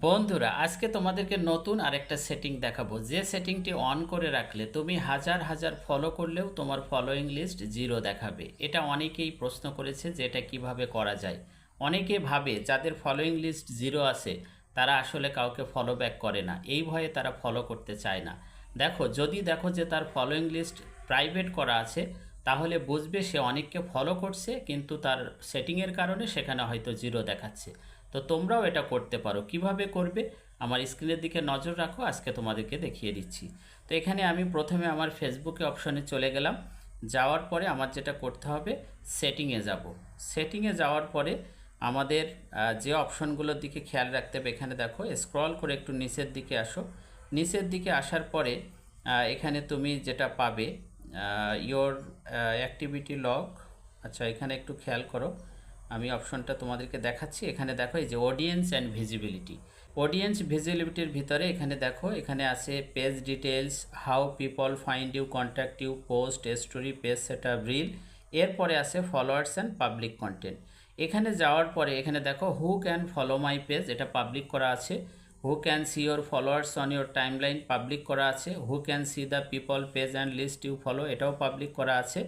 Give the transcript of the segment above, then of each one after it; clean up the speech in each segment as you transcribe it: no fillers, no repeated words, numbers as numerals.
বন্ধুরা আজকে তোমাদেরকে নতুন আরেকটা সেটিং দেখাবো, যে সেটিংটি অন করে রাখলে তুমি হাজার হাজার ফলো করলেও তোমার ফলোয়িং লিস্ট জিরো দেখাবে। এটা অনেকেই প্রশ্ন করেছে যে এটা কিভাবে করা যায়। অনেকে ভাবে যাদের ফলোয়িং লিস্ট জিরো আছে তারা আসলে কাউকে ফলো ব্যাক করে না, এই ভয়ে তারা ফলো করতে চায় না। যদি দেখো যে তার ফলোয়িং লিস্ট প্রাইভেট করা আছে, তাহলে বুঝবে সে অনেককে ফলো করছে কিন্তু তার সেটিংয়ের কারণে সেখানে হয়তো জিরো দেখাচ্ছে। তো তোমরাও এটা করতে পারো। কিভাবে করবে আমার স্ক্রিনের দিকে নজর রাখো, আজকে তোমাদেরকে দেখিয়ে দিচ্ছি। তো এখানে আমি প্রথমে আমার ফেসবুকে অপশনে চলে গেলাম। যাওয়ার পরে আমার যেটা করতে হবে, সেটিংয়ে যাব। সেটিংয়ে যাওয়ার পরে আমাদের যে অপশনগুলোর দিকে খেয়াল রাখতে হবে, এখানে দেখো স্ক্রল করে একটু নিচের দিকে আসো। নিচের দিকে আসার পরে এখানে তুমি যেটা পাবে ইয়োর অ্যাক্টিভিটি লগ। আচ্ছা, এখানে একটু খেয়াল করো, আমি অপশনটা তোমাদেরকে দেখাচ্ছি। এখানে দেখো এই যে অডিয়েন্স অ্যান্ড ভিজিবিলিটি। অডিয়েন্স ভিজিবিলিটির ভিতরে এখানে দেখো, এখানে আছে page details, how people find you, contact you, post, story, page setup, reel. এরপরে আছে ফলোয়ার্স অ্যান্ড পাবলিক কন্টেন্ট। এখানে যাওয়ার পরে এখানে দেখো who can follow my page, এটা পাবলিক করা আছে। Who can see your followers on your timeline, public করা আছে। Who can see the people page and list you follow, এটাও পাবলিক করা আছে।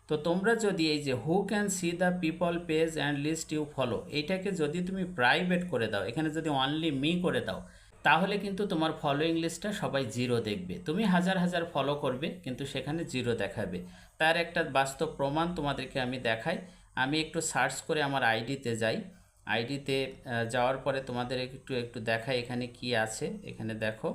তো তোমরা যদি এই যে who can see the people page and list you follow, এইটাকে যদি তুমি প্রাইভেট করে দাও, এখানে যদি অনলি মি করে দাও, তাহলে কিন্তু তোমার ফলোয়িং লিস্টটা সবাই জিরো দেখবে। তুমি হাজার হাজার ফলো করবে কিন্তু সেখানে জিরো দেখাবে। তার একটা বাস্তব প্রমাণ তোমাদেরকে আমি দেখাই। আমি একটু সার্চ করে আমার আইডিতে যাই। আইডিতে যাওয়ার পরে তোমাদের একটু একটু দেখাই এখানে কি আছে। এখানে দেখো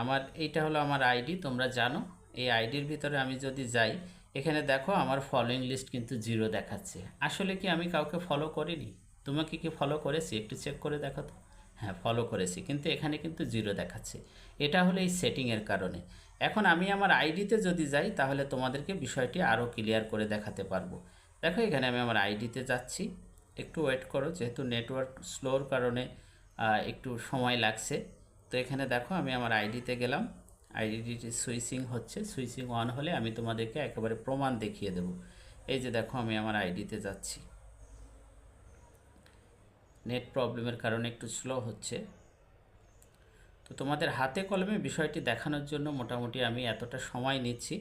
আমার এইটা হলো আমার আইডি, তোমরা জানো। এই আইডির ভিতরে আমি যদি যাই, এখানে দেখো আমার ফলোয়িং লিস্ট কিন্তু জিরো দেখাচ্ছে। আসলে কি আমি কাউকে ফলো করিনি? তোমাকে কি ফলো করেছি? একটু চেক করে দেখো তো। হ্যাঁ, ফলো করেছি, কিন্তু এখানে কিন্তু জিরো দেখাচ্ছে। এটা হলো এই সেটিংয়ের কারণে। এখন আমি আমার আইডিতে যদি যাই, তাহলে তোমাদেরকে বিষয়টি আরও ক্লিয়ার করে দেখাতে পারবো। দেখো এখানে আমি আমার আইডিতে যাচ্ছি, একটু ওয়েট করো, যেহেতু নেটওয়ার্ক স্লোর কারণে একটু সময় লাগছে। তো এখানে দেখো আমি আমার আইডিতে গেলাম। আইডিটি সুইচিং হচ্ছে, সুইচিং অন হলে আমি তোমাদেরকে একেবারে প্রমাণ দেখিয়ে দেব। এই যে দেখো আমি আমার আইডিতে যাচ্ছি, নেট প্রবলেমের কারণে একটু স্লো হচ্ছে। তো তোমাদের হাতে কলমে বিষয়টি দেখানোর জন্য মোটামুটি আমি এতটা সময় নিচ্ছি।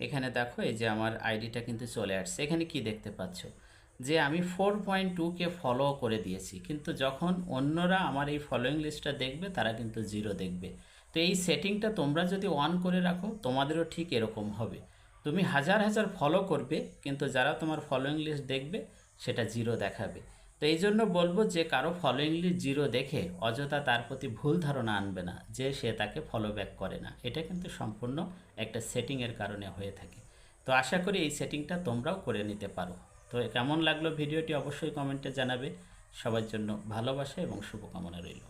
এখানে দেখো এই যে আমার আইডিটা কিন্তু চলে আসছে। এখানে কি দেখতে পাচ্ছ যে আমি 4.2কে ফলো করে দিয়েছি, কিন্তু যখন অন্যরা আমার এই ফলোয়িং লিস্টটা দেখবে তারা কিন্তু জিরো দেখবে। তো এই সেটিংটা তোমরা যদি অন করে রাখো, তোমাদেরও ঠিক এরকম হবে। তুমি হাজার হাজার ফলো করবে কিন্তু যারা তোমার ফলোয়িং লিস্ট দেখবে সেটা জিরো দেখাবে। তো এই জন্য বলবো যে কারো ফলোয়িং লিস্ট জিরো দেখে অযথা তার প্রতি ভুল ধারণা আনবে না যে সে তাকে ফলো ব্যাক করে না। এটা কিন্তু সম্পূর্ণ একটা সেটিংয়ের কারণে হয়ে থাকে। তো আশা করি এই সেটিংটা তোমরাও করে নিতে পারো। তো কেমন লাগলো ভিডিওটি অবশ্যই কমেন্টে জানাবে। সবার জন্য ভালোবাসা এবং শুভকামনা রইল।